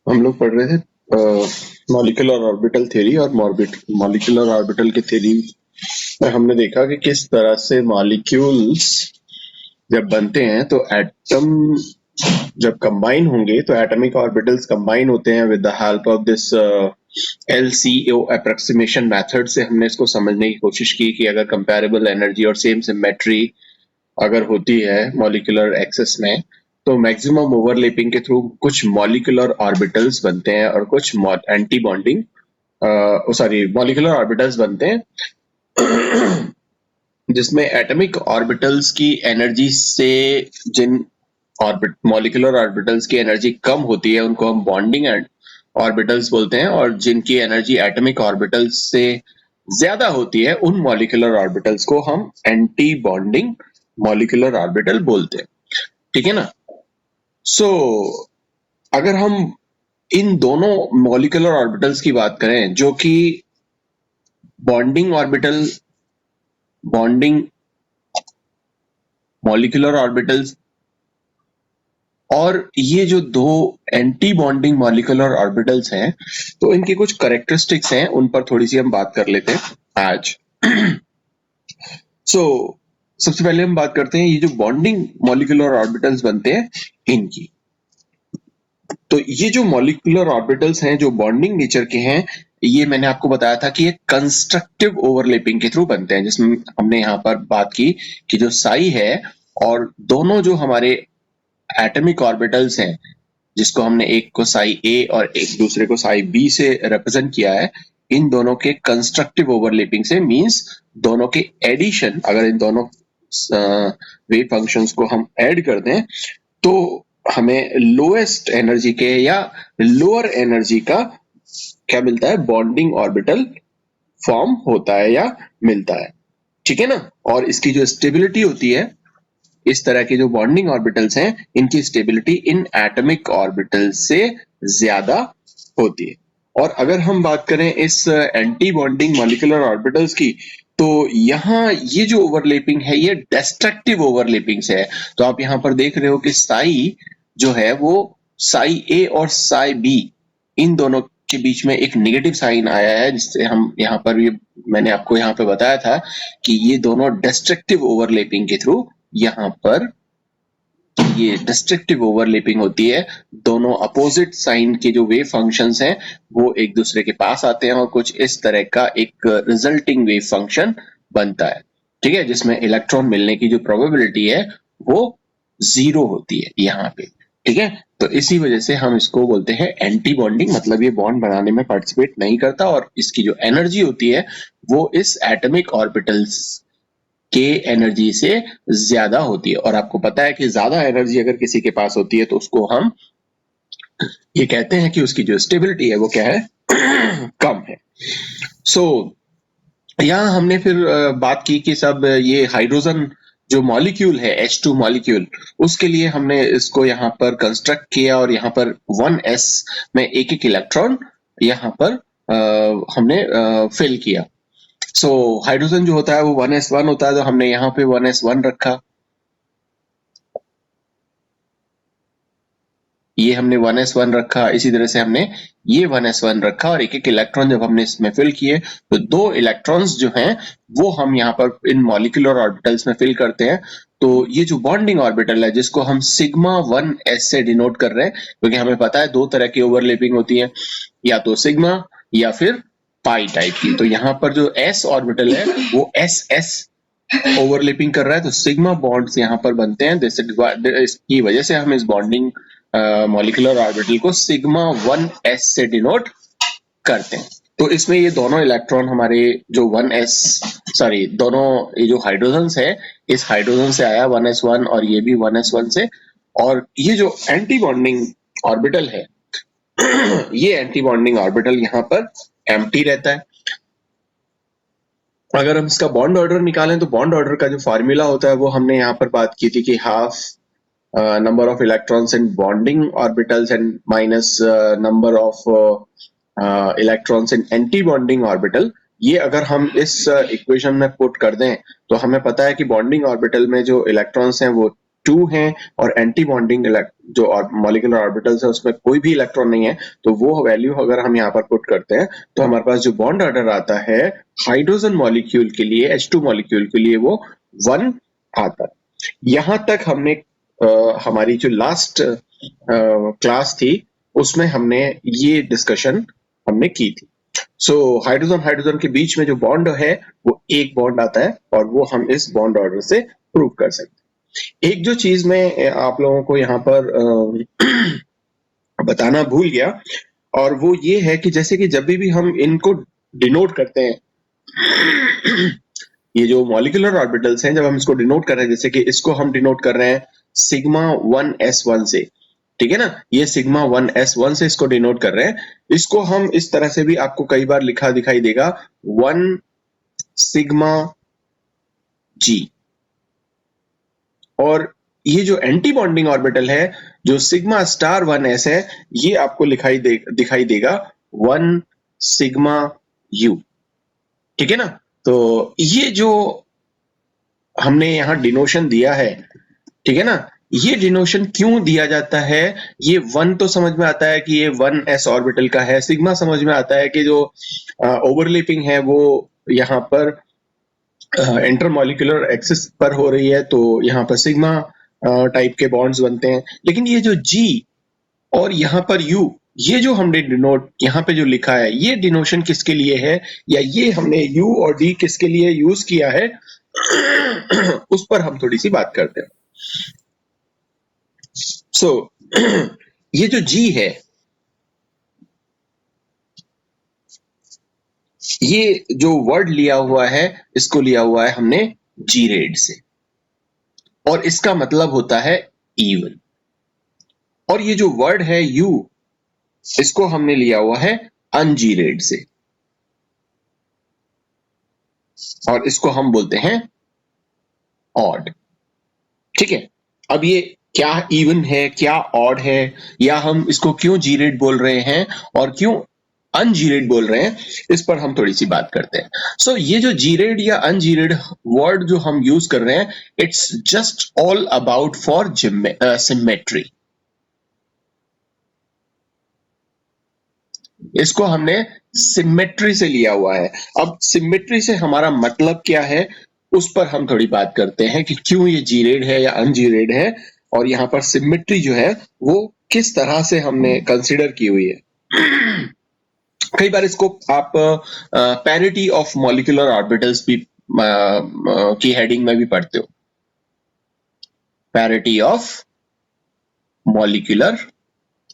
हम लोग पढ़ रहे थे मॉलिक्यूलर ऑर्बिटल थ्योरी और मॉलिक्यूलर ऑर्बिटल की थ्योरी में हमने देखा कि किस तरह से मॉलिक्यूल्स जब बनते हैं तो एटम जब कंबाइन होंगे तो एटॉमिक ऑर्बिटल्स कंबाइन होते हैं with the help of this LCO approximation method से हमने इसको समझने की कोशिश की कि अगर कंपैरेबल एनर्जी और सेम सिमेट्री अगर होती है मॉलिक्यूलर एक्सेस में तो मैक्सिमम ओवरलैपिंग के थ्रू कुछ मॉलिक्यूलर ऑर्बिटल्स बनते हैं और कुछ anti bonding sorry molecular orbitals बनते हैं जिसमें एटॉमिक ऑर्बिटल्स की एनर्जी से जिन ऑर्बिट मॉलिक्यूलर ऑर्बिटल्स की एनर्जी कम होती है उनको हम बॉन्डिंग ऑर्बिटल्स बोलते हैं और जिनकी एनर्जी एटॉमिक ऑर्बिटल्स से ज्यादा होती है उन मॉलिक्यूलर ऑर्बिटल्स को हम एंटी बॉन्डिंग मॉलिक्यूलर ऑर्बिटल बोलते हैं। ठीक है ना। सो अगर हम इन दोनों मॉलिक्यूलर ऑर्बिटल्स की बात करें जो कि बॉन्डिंग मॉलिक्यूलर ऑर्बिटल्स और ये जो दो एंटी बॉन्डिंग मॉलिक्यूलर ऑर्बिटल्स हैं तो इनके कुछ कैरेक्टरिस्टिक्स हैं उन पर थोड़ी सी हम बात कर लेते हैं आज। सो सबसे पहले हम बात करते हैं ये जो बॉन्डिंग मॉलिक्यूलर ऑर्बिटल्स बनते हैं इनकी। तो ये जो मॉलिक्यूलर ऑर्बिटल्स हैं जो बॉन्डिंग नेचर के हैं ये मैंने आपको बताया था कि ये कंस्ट्रक्टिव ओवरलैपिंग के थ्रू बनते हैं जिसमें हमने यहाँ पर बात की कि जो साई है और दोनों जो हमारे एटॉमिक ऑर्बिटल्स हैं जिसको हमने एक को साई ए और एक दूसरे को साई बी से रिप्रेजेंट किया है इन दोनों के कंस्ट्रक्टिव ओवरलैपिंग से मींस दोनों के एडिशन अगर इन दोनों वेव फंक्शंस को हम ऐड कर दें तो हमें लोएस्ट एनर्जी के या लोअर एनर्जी का क्या मिलता है बॉन्डिंग ऑर्बिटल फॉर्म होता है या मिलता है। ठीक है ना। और इसकी जो स्टेबिलिटी होती है इस तरह के जो बॉन्डिंग ऑर्बिटल्स हैं इनकी स्टेबिलिटी इन एटॉमिक ऑर्बिटल्स से ज्यादा होती है। और अगर हम बात करें इस एंटी बॉन्डिंग मॉलिक्यूलर ऑर्बिटल्स की तो यहाँ ये जो ओवरलैपिंग है ये डिस्ट्रक्टिव ओवरलैपिंग से है। तो आप यहाँ पर देख रहे हो कि साई जो है वो साई ए और साई बी इन दोनों के बीच में एक नेगेटिव साइन आया है जिससे हम यहाँ पर ये मैंने आपको यहाँ पे बताया था कि ये दोनों डिस्ट्रक्टिव ओवरलैपिंग के थ्रू यहाँ पर ये डिस्ट्रक्टिव ओवरलैपिंग होती है। दोनों अपोजिट साइन के जो वेव फंक्शंस हैं वो एक दूसरे के पास आते हैं और कुछ इस तरह का एक रिजल्टिंग वेव फंक्शन बनता है। ठीक है। जिसमें इलेक्ट्रॉन मिलने की जो प्रोबेबिलिटी है वो 0 होती है यहाँ पे। ठीक है। तो इसी वजह से हम इसको बोलते हैं एंटी बॉन्डिंग मतलब ये बॉन्ड बनाने में पार्टिसिपेट नहीं करता और इसकी जो एनर्जी होती है वो इस एटॉमिक ऑर्बिटल्स के एनर्जी से ज्यादा होती है। और आपको पता है कि ज्यादा एनर्जी अगर किसी के पास होती है तो उसको हम ये कहते हैं कि उसकी जो स्टेबिलिटी है वो क्या है कम है। सो यहाँ हमने फिर बात की कि सब ये हाइड्रोजन जो मॉलिक्यूल है H2 मॉलिक्यूल उसके लिए हमने इसको यहाँ पर कंस्ट्रक्ट किया और यहाँ पर 1s में एक एक इलेक्ट्रॉन यहाँ पर हमने फिल किया। सो हाइड्रोजन जो होता है वो 1s1 होता है तो हमने यहाँ पे 1s1 रखा। ये हमने 1s1 रखा। इसी तरह से हमने ये 1s1 रखा और एक एक इलेक्ट्रॉन जब हमने इसमें फिल किए तो दो इलेक्ट्रॉन्स जो हैं वो हम यहाँ पर इन मॉलिक्यूलर ऑर्बिटल्स में फिल करते हैं। तो ये जो बॉन्डिंग ऑर्बिटल है जिसको हम सिग्मा 1s से डिनोट कर रहे हैं क्योंकि हमें पता है दो तरह की ओवरलैपिंग होती है या तो सिग्मा या फिर पाई टाइप की। तो यहाँ पर जो s ऑर्बिटल है वो ss ओवरलैपिंग कर रहा है तो सिग्मा बॉन्ड्स यहाँ पर बनते हैं। इसकी वजह से हम इस बॉन्डिंग मॉलिक्यूलर ऑर्बिटल को सिग्मा 1s से डिनोट करते हैं। तो इसमें ये दोनों इलेक्ट्रॉन हमारे जो 1s सॉरी दोनों ये जो हाइड्रोजन है इस हाइड्रोजन से आया 1s1 और ये भी 1s1 से। और ये जो एंटी बॉन्डिंग ऑर्बिटल है ये एंटी बॉन्डिंग ऑर्बिटल यहाँ पर एम्प्टी रहता है। अगर हम इसका बॉन्ड ऑर्डर निकालें तो बॉन्ड ऑर्डर का जो फॉर्मूला होता है वो हमने यहाँ पर बात की थी कि half number of electrons in bonding orbitals and minus number of electrons in anti-bonding orbital। ये अगर हम इस इक्वेशन में पुट कर दें तो हमें पता है कि बॉन्डिंग ऑर्बिटल में जो इलेक्ट्रॉन्स हैं वो H2 है और एंटी बॉन्डिंग जो मॉलिक्यूलर ऑर्बिटल्स है उसमें कोई भी इलेक्ट्रॉन नहीं है, तो वो वैल्यू अगर हम यहाँ पर पुट करते हैं तो हमारे पास जो बॉन्ड ऑर्डर आता है हाइड्रोजन मॉलिक्यूल के लिए, H2 मॉलिक्यूल के लिए, वो 1 आता है। यहां तक हमने हमारी जो लास्ट क्लास थी उसमें हमने ये डिस्कशन हमने की थी। सो हाइड्रोजन हाइड्रोजन के बीच में जो बॉन्ड है वो एक बॉन्ड आता है और वो हम इस बॉन्ड ऑर्डर से प्रूव कर सकते हैं। एक जो चीज मैं आप लोगों को यहाँ पर बताना भूल गया, और वो ये है कि जैसे कि जब भी हम इनको डिनोट करते हैं ये जो मॉलिक्यूलर ऑर्बिटल्स हैं, जब हम इसको डिनोट कर रहे हैं, जैसे कि इसको हम डिनोट कर रहे हैं सिग्मा 1s1 से, ठीक है ना, ये सिग्मा 1s1 से इसको डिनोट कर रहे हैं। इसको हम इस तरह से भी आपको कई बार लिखा दिखाई देगा 1 सिग्मा g। और ये जो एंटी बॉन्डिंग ऑर्बिटल है जो सिग्मा स्टार 1s है, ये आपको दिखाई देगा 1 सिग्मा u, ठीक है ना। तो ये जो हमने यहाँ डिनोशन दिया है, ठीक है ना, ये डिनोशन क्यों दिया जाता है, ये 1 तो समझ में आता है कि ये 1s ऑर्बिटल का है, सिग्मा समझ में आता है कि जो ओवरलैपिंग है वो यहाँ पर इंटरमॉलिक्यूलर एक्सिस पर हो रही है, तो यहाँ पर सिग्मा टाइप के बॉन्ड्स बनते हैं। लेकिन ये जो G और यहाँ पर U, ये जो हमने डिनोट यहाँ पे जो लिखा है, ये डिनोशन किसके लिए है, या ये हमने U और D किसके लिए यूज किया है उस पर हम थोड़ी सी बात करते हैं। सो ये जो G है, ये जो वर्ड लिया हुआ है, इसको लिया हुआ है हमने G-रेड से, और इसका मतलब होता है इवन। और ये जो वर्ड है U, इसको हमने लिया हुआ है अनजी-रेड से, और इसको हम बोलते हैं ऑड, ठीक है। अब ये क्या इवन है, क्या ऑड है, या हम इसको क्यों जी-रेड बोल रहे हैं और क्यों अनजी-रेड बोल रहे हैं, इस पर हम थोड़ी सी बात करते हैं। सो ये जो जी-रेड या अनजी-रेड वर्ड जो हम यूज कर रहे हैं, it's just all about for symmetry. इसको हमने सिमेट्री से लिया हुआ है। अब सिमेट्री से हमारा मतलब क्या है, उस पर हम थोड़ी बात करते हैं कि क्यों ये जी-रेड है या अनजी-रेड है, और यहाँ पर सिमेट्री जो है वो किस तरह से हमने कंसिडर की हुई है। कई बार इसको आप पैरिटी ऑफ मॉलिक्यूलर ऑर्बिटल्स भी की हेडिंग में भी पढ़ते हो, पैरिटी ऑफ मॉलिक्यूलर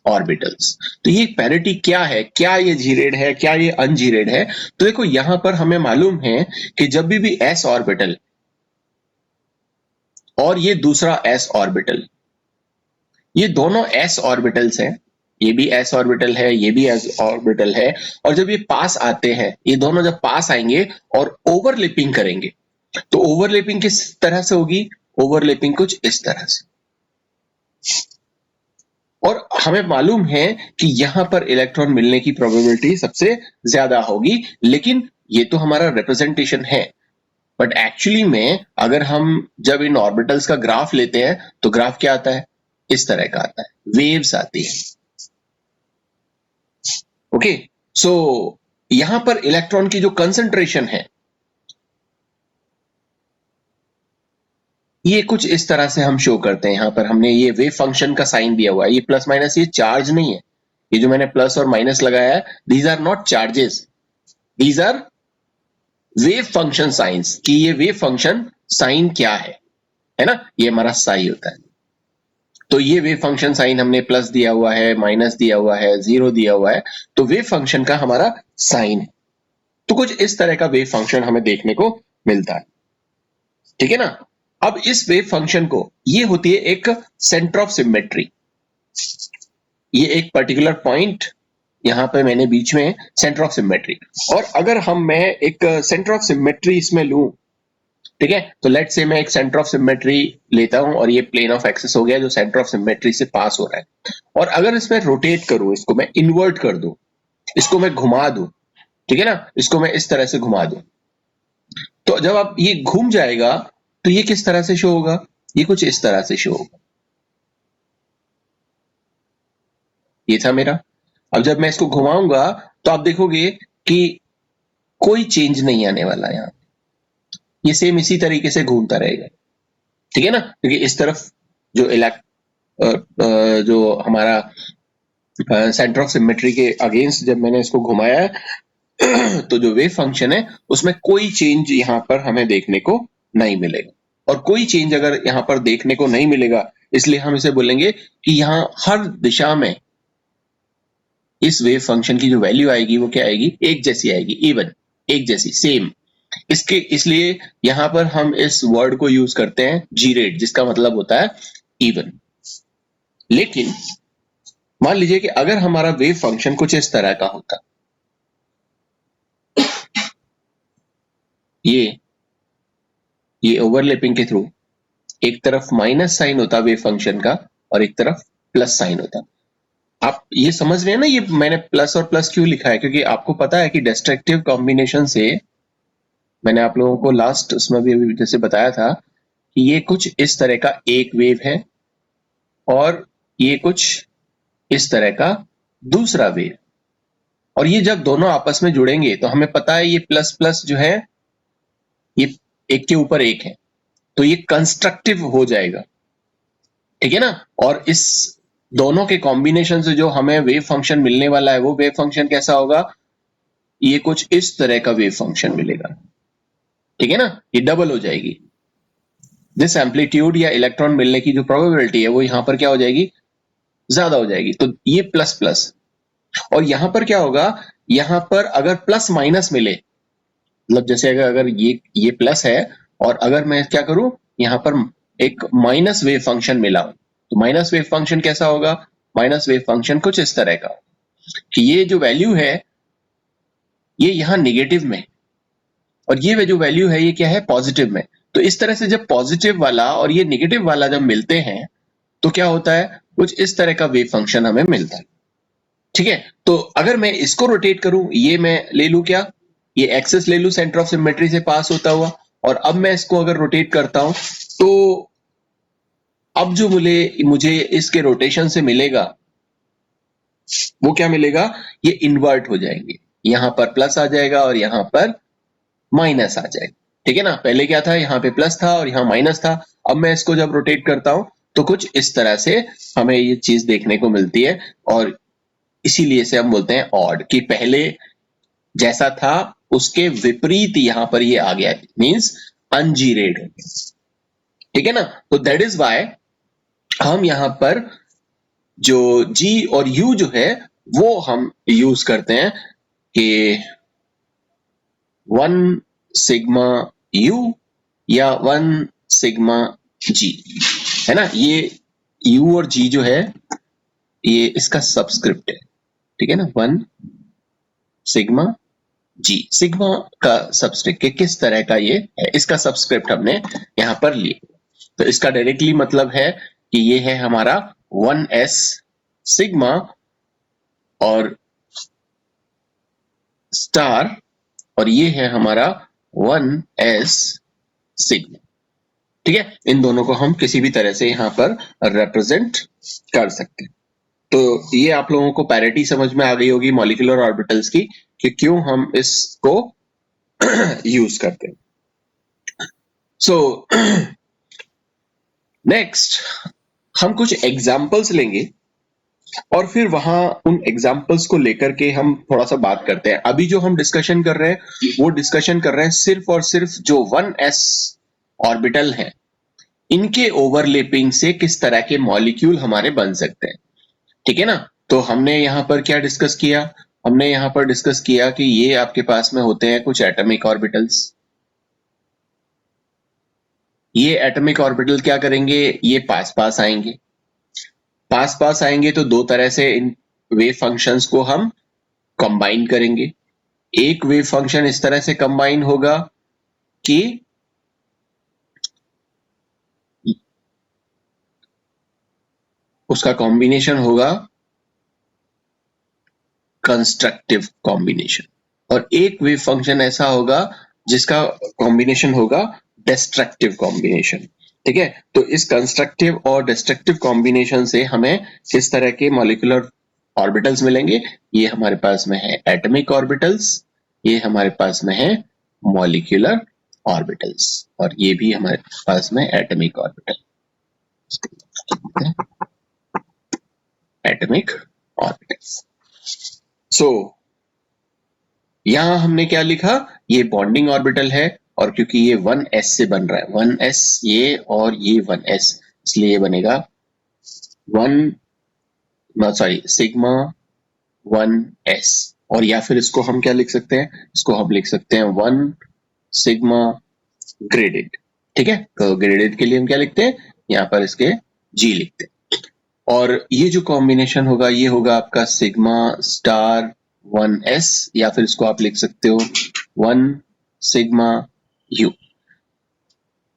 ऑर्बिटल्स। तो ये पैरिटी क्या है, क्या ये जी-रेड है, क्या ये अनजी-रेड है। तो देखो यहां पर हमें मालूम है कि जब भी s ऑर्बिटल और ये दूसरा s ऑर्बिटल, ये दोनों s ऑर्बिटल्स हैं, ये भी s ऑर्बिटल है, ये भी s ऑर्बिटल है, और जब ये पास आते हैं, ये दोनों जब पास आएंगे और ओवरलैपिंग करेंगे, तो ओवरलैपिंग किस तरह से होगी, ओवरलैपिंग कुछ इस तरह से। और हमें मालूम है कि यहां पर इलेक्ट्रॉन मिलने की प्रोबेबिलिटी सबसे ज्यादा होगी, लेकिन ये तो हमारा रिप्रेजेंटेशन है। बट एक्चुअली में अगर हम जब इन ऑर्बिटल्स का ग्राफ लेते हैं तो ग्राफ क्या आता है, इस तरह का आता है, वेव्स आती है। ओके, सो यहां पर इलेक्ट्रॉन की जो कंसंट्रेशन है ये कुछ इस तरह से हम शो करते हैं। यहां पर हमने ये वेव फंक्शन का साइन दिया हुआ है, ये प्लस माइनस, ये चार्ज नहीं है, ये जो मैंने प्लस और माइनस लगाया है, these are not charges, these are wave function signs, कि ये वेव फंक्शन साइन क्या है ना, ये हमारा साई होता है। तो ये वेव फंक्शन साइन हमने प्लस दिया हुआ है, माइनस दिया हुआ है, जीरो दिया हुआ है, तो वेव फंक्शन का हमारा साइन है। तो कुछ इस तरह का वेव फंक्शन हमें देखने को मिलता है, ठीक है ना। अब इस वेव फंक्शन को, ये होती है एक सेंटर ऑफ सिमेट्री, ये एक पर्टिकुलर पॉइंट यहां पे मैंने बीच में सेंटर ऑफ सिमेट्री, और अगर मैं एक सेंटर ऑफ सिमेट्री इसमें लूं, ठीक है, तो लेट से मैं एक सेंटर ऑफ सिमेट्री लेता हूं, और ये प्लेन ऑफ एक्सिस हो गया जो सेंटर ऑफ सिमेट्री से पास हो रहा है, और अगर इसमें रोटेट करूं, इसको मैं इन्वर्ट कर दूं, इसको मैं घुमा दूं, ठीक है ना, इसको मैं इस तरह से घुमा दूं, तो जब आप ये घूम जाएगा तो ये किस तरह से शो होगा, ये कुछ इस तरह से शो होगा। ये था मेरा। अब जब मैं इसको घुमाऊंगा तो आप देखोगे कि कोई चेंज नहीं आने वाला यहाँ, ये सेम इसी तरीके से घूमता रहेगा, ठीक है ना, क्योंकि इस तरफ जो जो हमारा सेंटर ऑफ सिमेट्री के अगेंस्ट जब मैंने इसको घुमाया है तो जो वेव फंक्शन है उसमें कोई चेंज यहाँ पर हमें देखने को नहीं मिलेगा। और कोई चेंज अगर यहाँ पर देखने को नहीं मिलेगा, इसलिए हम इसे बोलेंगे कि यहाँ हर दिशा में इस वेव फंक्शन की जो वैल्यू आएगी वो क्या आएगी, एक जैसी आएगी, इवन, एक जैसी, सेम। इसके इसलिए यहां पर हम इस वर्ड को यूज करते हैं जी रेट, जिसका मतलब होता है इवन। लेकिन मान लीजिए कि अगर हमारा वेव फंक्शन कुछ इस तरह का होता, ये ओवरलैपिंग के थ्रू एक तरफ माइनस साइन होता वेव फंक्शन का और एक तरफ प्लस साइन होता। आप ये समझ रहे हैं ना, ये मैंने प्लस और प्लस क्यों लिखा है, क्योंकि आपको पता है कि डिस्ट्रक्टिव कॉम्बिनेशन से, मैंने आप लोगों को लास्ट उसमें भी अभी जैसे बताया था कि ये कुछ इस तरह का एक वेव है और ये कुछ इस तरह का दूसरा वेव, और ये जब दोनों आपस में जुड़ेंगे तो हमें पता है ये प्लस प्लस जो है ये एक के ऊपर एक है, तो ये कंस्ट्रक्टिव हो जाएगा, ठीक है ना। और इस दोनों के कॉम्बिनेशन से जो हमें वेव फंक्शन मिलने वाला है वो वेव फंक्शन कैसा होगा, ये कुछ इस तरह का वेव फंक्शन मिलेगा, ठीक है ना, ये डबल हो जाएगी। जिस एम्पलीट्यूड या इलेक्ट्रॉन मिलने की जो प्रोबेबिलिटी है वो यहां पर क्या हो जाएगी, ज्यादा हो जाएगी। तो ये प्लस प्लस, और यहां पर क्या होगा, यहां पर अगर प्लस माइनस मिले, मतलब जैसे अगर ये प्लस है और अगर मैं क्या करूं, यहां पर एक माइनस वेव फंक्शन मिला, तो माइनस वेव फंक्शन कैसा होगा, माइनस वेव फंक्शन कुछ इस तरह का कि ये जो वैल्यू है ये यहां निगेटिव में, और ये जो वैल्यू है ये क्या है, पॉजिटिव में। तो इस तरह से जब पॉजिटिव वाला और ये निगेटिव वाला जब मिलते हैं तो क्या होता है, कुछ इस तरह का वेव फंक्शन हमें मिलता है, ठीक है। तो अगर मैं इसको रोटेट करूं, ये मैं ले लूं क्या, ये एक्सेस ले लूं सेंटर ऑफ सिमेट्री से पास होता हुआ, और अब मैं इसको अगर रोटेट करता हूं तो अब जो मुझे इसके रोटेशन से मिलेगा वो क्या मिलेगा, ये इन्वर्ट हो जाएंगे, यहां पर प्लस आ जाएगा और यहां पर माइनस आ जाएगा, ठीक है ना। पहले क्या था, यहाँ पे प्लस था और यहाँ माइनस था, अब मैं इसको जब रोटेट करता हूं तो कुछ इस तरह से हमें ये चीज देखने को मिलती है, और इसीलिए से हम बोलते हैं ऑड, कि पहले जैसा था उसके विपरीत यहां पर ये आ गया, मींस अनजीरेड हो गया, ठीक है ना। तो दैट इज वाई हम यहां पर जो G और U जो है वो हम यूज करते हैं कि 1 सिग्मा U या 1 सिग्मा G, है ना। ये U और G जो है ये इसका सबस्क्रिप्ट है, ठीक है ना, 1 सिग्मा G, सिग्मा का सबस्क्रिप्ट के किस तरह का ये है, इसका सबस्क्रिप्ट हमने यहां पर लिया। तो इसका डायरेक्टली मतलब है कि ये है हमारा 1s सिग्मा और स्टार, और ये है हमारा 1s सिग्मा, ठीक है। इन दोनों को हम किसी भी तरह से यहां पर रिप्रेजेंट कर सकते हैं। तो ये आप लोगों को पैरिटी समझ में आ गई होगी मॉलिक्यूलर ऑर्बिटल्स की, कि क्यों हम इसको यूज करते हैं। सो नेक्स्ट हम कुछ एग्जांपल्स लेंगे और फिर वहां उन एग्जांपल्स को लेकर के हम थोड़ा सा बात करते हैं। अभी जो हम डिस्कशन कर रहे हैं वो डिस्कशन कर रहे हैं सिर्फ और सिर्फ जो 1s ऑर्बिटल है इनके ओवरलैपिंग से किस तरह के मॉलिक्यूल हमारे बन सकते हैं, ठीक है ना। तो हमने यहां पर क्या डिस्कस किया, हमने यहां पर डिस्कस किया कि ये आपके पास में होते हैं कुछ एटॉमिक ऑर्बिटल्स। ये एटॉमिक ऑर्बिटल क्या करेंगे, ये पास पास आएंगे, पास पास आएंगे तो दो तरह से इन वेव फंक्शंस को हम कंबाइन करेंगे। एक वेव फंक्शन इस तरह से कंबाइन होगा कि उसका कॉम्बिनेशन होगा कंस्ट्रक्टिव कॉम्बिनेशन, और एक वेव फंक्शन ऐसा होगा जिसका कॉम्बिनेशन होगा डिस्ट्रक्टिव कॉम्बिनेशन। ठीक है, तो इस कंस्ट्रक्टिव और डिस्ट्रक्टिव कॉम्बिनेशन से हमें किस तरह के मॉलिक्यूलर ऑर्बिटल्स मिलेंगे? ये हमारे पास में है एटॉमिक ऑर्बिटल्स, ये हमारे पास में है मॉलिक्यूलर ऑर्बिटल्स, और ये भी हमारे पास में एटॉमिक ऑर्बिटल, एटॉमिक ऑर्बिटल्स। सो यहां हमने क्या लिखा? ये बॉन्डिंग ऑर्बिटल है, और क्योंकि ये 1s से बन रहा है, 1s ये और ये 1s, इसलिए ये बनेगा 1 सिग्मा 1s, और या फिर इसको हम क्या लिख सकते हैं? इसको हम लिख सकते हैं 1 सिग्मा ग्रेडेड। ठीक है, तो ग्रेडेड के लिए हम क्या लिखते हैं? यहाँ पर इसके g लिखते हैं, और ये जो कॉम्बिनेशन होगा ये होगा आपका सिग्मा स्टार 1s, या फिर इसको आप लिख सकते हो 1 सिग्मा u।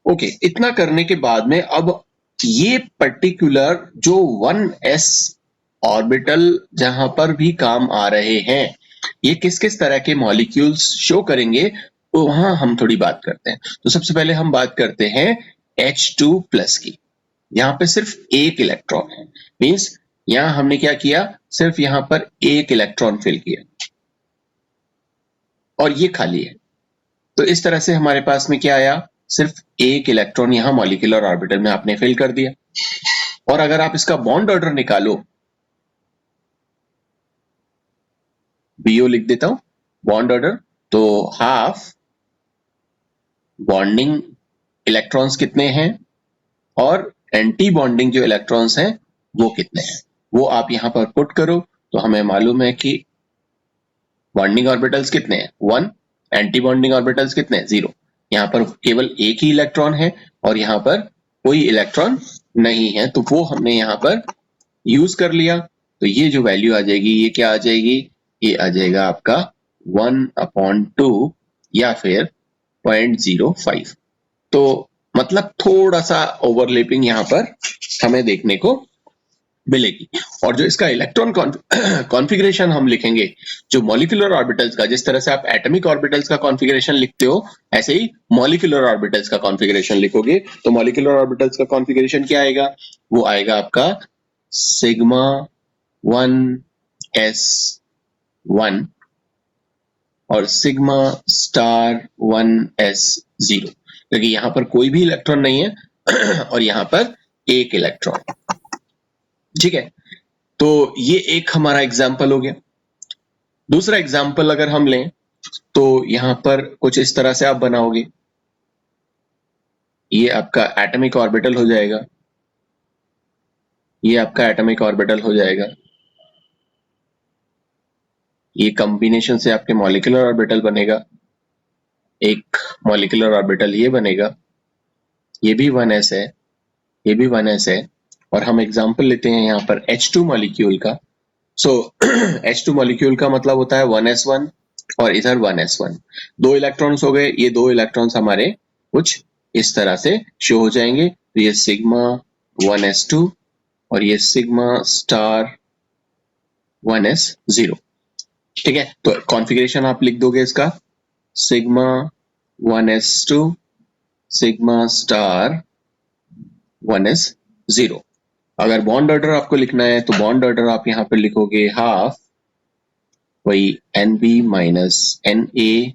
ओके, इतना करने के बाद में अब ये पर्टिकुलर जो 1s ऑर्बिटल जहां पर भी काम आ रहे हैं, ये किस किस तरह के मॉलिक्यूल्स शो करेंगे, तो वहां हम थोड़ी बात करते हैं। तो सबसे पहले हम बात करते हैं H2+ की। यहाँ पे सिर्फ एक इलेक्ट्रॉन है, मीन्स यहाँ हमने क्या किया? सिर्फ यहाँ पर एक इलेक्ट्रॉन फिल किया और ये खाली है। तो इस तरह से हमारे पास में क्या आया? सिर्फ एक इलेक्ट्रॉन यहाँ मॉलिक्यूलर ऑर्बिटल में आपने फिल कर दिया। और अगर आप इसका बॉन्ड ऑर्डर निकालो, बीओ लिख देता हूं बॉन्ड ऑर्डर, तो हाफ बॉन्डिंग इलेक्ट्रॉन्स कितने हैं और एंटी बॉन्डिंग जो इलेक्ट्रॉन्स हैं वो कितने हैं, वो आप यहां पर पुट करो, तो हमें मालूम है कि बॉन्डिंग ऑर्बिटल्स कितने हैं? 1, एंटी बॉन्डिंग ऑर्बिटल्स कितने हैं? 0। यहाँ पर केवल एक ही इलेक्ट्रॉन है और यहाँ पर कोई इलेक्ट्रॉन नहीं है, तो वो हमने यहाँ पर यूज कर लिया। तो ये जो वैल्यू आ जाएगी, ये क्या आ जाएगी? ये आ जाएगा आपका 1/2 या फिर 0.05। तो मतलब थोड़ा सा ओवरलैपिंग यहाँ पर हमें देखने को मिलेगी। और जो इसका इलेक्ट्रॉन कॉन्फ़िगरेशन हम लिखेंगे, जो मॉलिक्यूलर ऑर्बिटल्स का, जिस तरह से आप एटॉमिक ऑर्बिटल्स का कॉन्फ़िगरेशन लिखते हो, ऐसे ही मॉलिक्यूलर ऑर्बिटल्स का कॉन्फ़िगरेशन लिखोगे। तो मॉलिक्यूलर ऑर्बिटल्स का कॉन्फ़िगरेशन क्या आएगा? वो आएगा आपका सिग्मा 1s1 और सिग्मा स्टार 1s0, क्योंकि यहाँ पर कोई भी इलेक्ट्रॉन नहीं है और यहाँ पर एक इलेक्ट्रॉन। ठीक है, तो ये एक हमारा एग्जाम्पल हो गया। दूसरा एग्जाम्पल अगर हम लें, तो यहां पर कुछ इस तरह से आप बनाओगे, ये आपका एटॉमिक ऑर्बिटल हो जाएगा, ये आपका एटॉमिक ऑर्बिटल हो जाएगा, ये कॉम्बिनेशन से आपके मॉलिक्यूलर ऑर्बिटल बनेगा, एक मॉलिक्यूलर ऑर्बिटल ये बनेगा, ये भी 1s है, ये भी 1s है, और हम एग्जाम्पल लेते हैं यहाँ पर H2 मॉलिक्यूल का। सो H2 मॉलिक्यूल का मतलब होता है 1s1 और इधर 1s1, दो इलेक्ट्रॉन्स हो गए। ये दो इलेक्ट्रॉन्स हमारे कुछ इस तरह से शो हो जाएंगे, तो ये सिग्मा 1s2 और ये सिग्मा स्टार 1s0। ठीक है, तो कॉन्फ़िगरेशन आप लिख दोगे इसका, sigma 1s2 sigma star 1s0। अगर बॉन्ड ऑर्डर आपको लिखना है, तो बॉन्ड ऑर्डर आप यहां पर लिखोगे हाफ, वही NB माइनस NA,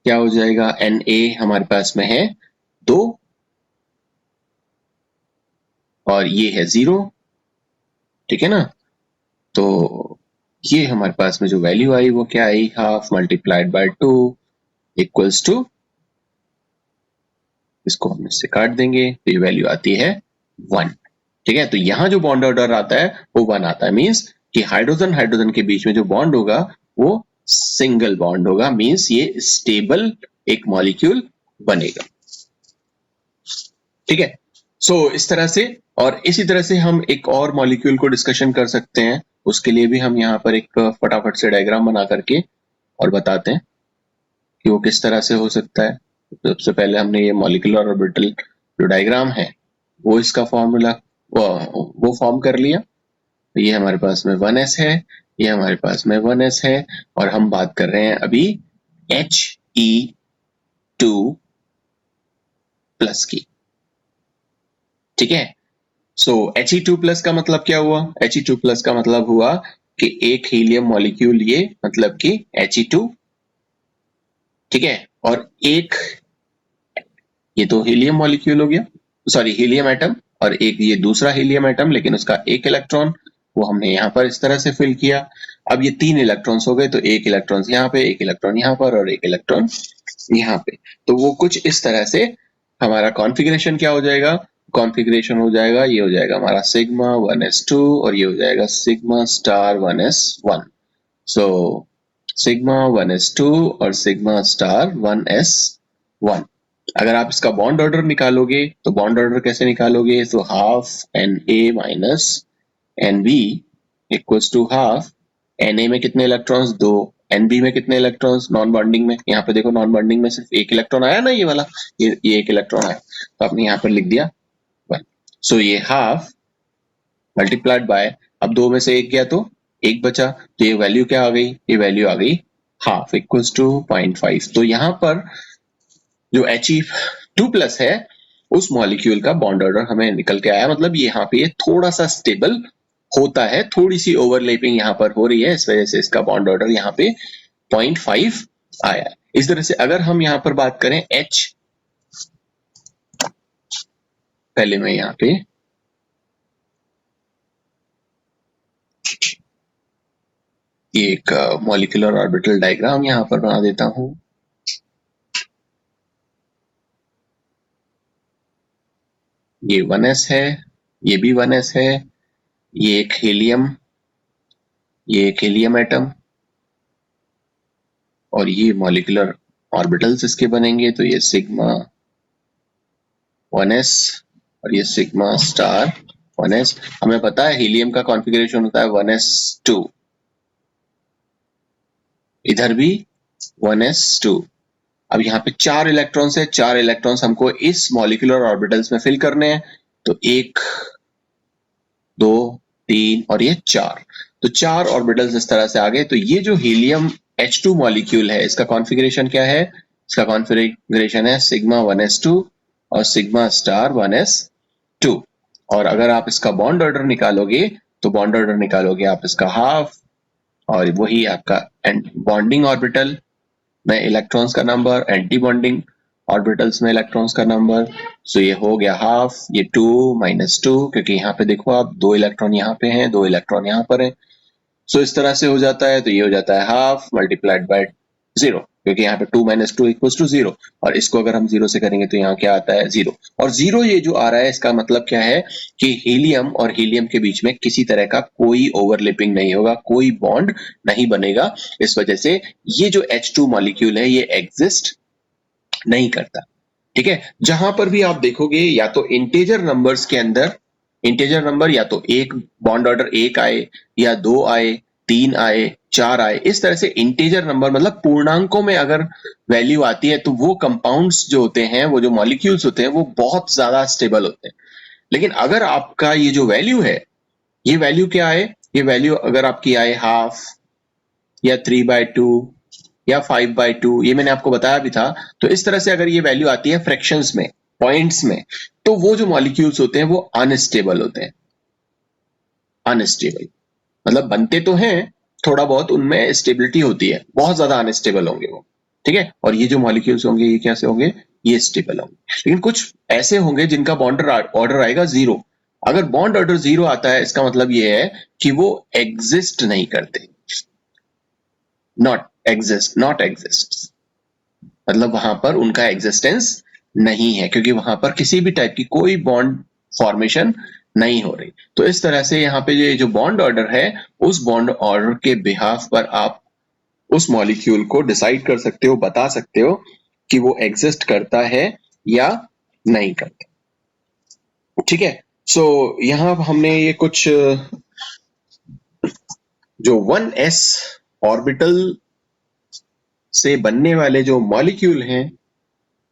क्या हो जाएगा? Na हमारे पास में है 2 और ये है 0। ठीक है ना, तो ये हमारे पास में जो वैल्यू आई वो क्या आई? Half multiplied by 2 equals to, इसको हम इससे काट देंगे तो ये वैल्यू आती है 1। ठीक है, तो यहां जो बॉन्ड ऑर्डर आता है वो 1 आता है, मींस कि हाइड्रोजन हाइड्रोजन के बीच में जो बॉन्ड होगा वो सिंगल बॉन्ड होगा, मींस ये स्टेबल एक मॉलिक्यूल बनेगा। ठीक है, सो इस तरह से, और इसी तरह से हम एक और मॉलिक्यूल को डिस्कशन कर सकते हैं। उसके लिए भी हम यहाँ पर एक फटाफट से डायग्राम बना करके और बताते हैं कि वो किस तरह से हो सकता है। सबसे पहले हमने ये मॉलिक्यूलर ऑर्बिटल जो डायग्राम है वो इसका फॉर्मूला वो फॉर्म कर लिया। तो ये हमारे पास में 1s है, ये हमारे पास में 1s है, और हम बात कर रहे हैं अभी He2 प्लस की। ठीक है, सो He2+ का मतलब क्या हुआ? He2+ का मतलब हुआ कि एक हीलियम मॉलिक्यूल, ये मतलब कि He2, ठीक है, और एक, ये तो हीलियम मॉलिक्यूल हो गया, सॉरी हीलियम एटम, और एक ये दूसरा हीलियम एटम, लेकिन उसका एक इलेक्ट्रॉन, वो हमने यहाँ पर इस तरह से फिल किया। अब ये 3 इलेक्ट्रॉन्स हो गए, तो एक इलेक्ट्रॉन यहाँ पे, एक इलेक्ट्रॉन यहाँ पर, और एक इलेक्ट्रॉन यहाँ पे। तो वो कुछ इस तरह से हमारा कॉन्फ़िगरेशन क्या हो जाएगा? कॉन्फ़िगरेशन हो जाएगा, ये हो जाएगा हमारा सिग्मा 1s2, और ये हो जाएगा sigma star 1s1। So sigma 1s2 और सिग्मा स्टार 1s1। अगर आप इसका बॉन्ड ऑर्डर निकालोगे, तो बॉन्ड ऑर्डर कैसे निकालोगे? तो half Na minus Nb equals to half Na में कितने इलेक्ट्रॉन्स? 2। Nb में कितने इलेक्ट्रॉन्स नॉन बॉन्डिंग में? यहाँ पे देखो नॉन बॉन्डिंग में सिर्फ एक इलेक्ट्रॉन आया ना, ये वाला, ये एक इलेक्ट्रॉन आया, तो आपने यहाँ पर लिख दिया 1। सो ये हाफ मल्टीप्लाइड बाय, अब 2 में से एक गया तो एक बचा, तो ये वैल्यू क्या आ गई? ये वैल्यू आ गई हाफ इक्वल्स टू 0.5। तो यहाँ पर जो He2+ है, उस मॉलिक्यूल का बॉन्ड ऑर्डर हमें निकल के आया, मतलब यहाँ पे थोड़ा सा स्टेबल होता है, थोड़ी सी ओवरलैपिंग यहाँ पर हो रही है, इस वजह से इसका बॉन्ड ऑर्डर यहाँ पे 0.5 आया। इस तरह से अगर हम यहाँ पर बात करें H, पहले मैं यहाँ पे ये एक मॉलिक्यूलर ऑर्बिटल डायग्राम यहाँ पर बना देता हूं। ये 1s है, ये भी 1s है, ये एक हीलियम, ये एक हीलियम एटम, और ये मॉलिक्यूलर ऑर्बिटल्स इसके बनेंगे, तो ये सिग्मा 1s और ये सिग्मा स्टार 1s। हमें पता है हीलियम का कॉन्फ़िगरेशन होता है 1s2, इधर भी 1s2। अब यहाँ पे 4 इलेक्ट्रॉन्स है, 4 इलेक्ट्रॉन्स हमको इस मॉलिक्यूलर ऑर्बिटल्स में फिल करने हैं, तो 1 2 3 और ये 4, तो 4 ऑर्बिटल्स इस तरह से आ गए। तो ये जो हीलियम H2 मॉलिक्यूल है, इसका कॉन्फ़िगरेशन क्या है? इसका कॉन्फ़िगरेशन है सिग्मा 1s2 और सिग्मा स्टार 1s2। और अगर आप इसका बॉन्ड ऑर्डर निकालोगे, तो बॉन्ड ऑर्डर निकालोगे आप इसका हाफ, और वही आपका बॉन्डिंग ऑर्बिटल में इलेक्ट्रॉन्स का नंबर, एंटी बॉन्डिंग ऑर्बिटल्स में इलेक्ट्रॉन्स का नंबर। सो ये हो गया हाफ, ये 2 - 2, क्योंकि यहाँ पे देखो आप 2 इलेक्ट्रॉन यहाँ पे हैं, 2 इलेक्ट्रॉन यहाँ पर है। सो इस तरह से हो जाता है, तो ये हो जाता है हाफ मल्टीप्लाइड बाय 0, क्योंकि यहाँ पे 2 - 2 इक्वल्स टू 0, और इसको अगर हम 0 से करेंगे तो यहाँ क्या आता है? 0। और 0 ये जो आ रहा है, इसका मतलब क्या है कि हीलियम और हीलियम के बीच में किसी तरह का कोई ओवरलैपिंग नहीं होगा, कोई बॉन्ड नहीं बनेगा। इस वजह से ये जो H2 मॉलिक्यूल है, ये एग्जिस्ट नहीं करता। ठीक है, जहां पर भी आप देखोगे, या तो इंटीजर नंबर्स के अंदर, इंटीजर नंबर या तो एक बॉन्ड ऑर्डर 1 आए, या 2 आए, 3 आए, 4 आए, इस तरह से इंटीजर नंबर मतलब पूर्णांकों में अगर वैल्यू आती है, तो वो कंपाउंड्स जो होते हैं, वो जो मॉलिक्यूल्स होते हैं, वो बहुत ज्यादा स्टेबल होते हैं। लेकिन अगर आपका ये जो वैल्यू है, ये वैल्यू क्या है? ये वैल्यू अगर आपकी आए हाफ, या 3/2, या 5/2, ये मैंने आपको बताया भी था। तो इस तरह से अगर ये वैल्यू आती है फ्रैक्शंस में, पॉइंट्स में, तो वो जो मॉलिक्यूल्स होते हैं वो अनस्टेबल होते हैं। अनस्टेबल मतलब बनते तो हैं, थोड़ा बहुत उनमें स्टेबिलिटी होती है, बहुत ज्यादा अनस्टेबल होंगे वो। ठीक है, और ये जो मॉलिक्यूल्स होंगे, ये कैसे होंगे? ये स्टेबल होंगे। लेकिन कुछ ऐसे होंगे जिनका बॉन्ड ऑर्डर आएगा 0। अगर बॉन्ड ऑर्डर 0 आता है, इसका मतलब ये है कि वो एग्जिस्ट नहीं करते। नॉट एग्जिस्ट मतलब वहां पर उनका एग्जिस्टेंस नहीं है, क्योंकि वहां पर किसी भी टाइप की कोई बॉन्ड फॉर्मेशन नहीं हो रही। तो इस तरह से यहाँ पे ये जो बॉन्ड ऑर्डर है, उस बॉन्ड ऑर्डर के बिहाफ पर आप उस मॉलिक्यूल को डिसाइड कर सकते हो, बता सकते हो कि वो एग्जिस्ट करता है या नहीं करता। ठीक है, सो यहाँ हमने ये कुछ जो 1s ऑर्बिटल से बनने वाले जो मॉलिक्यूल हैं,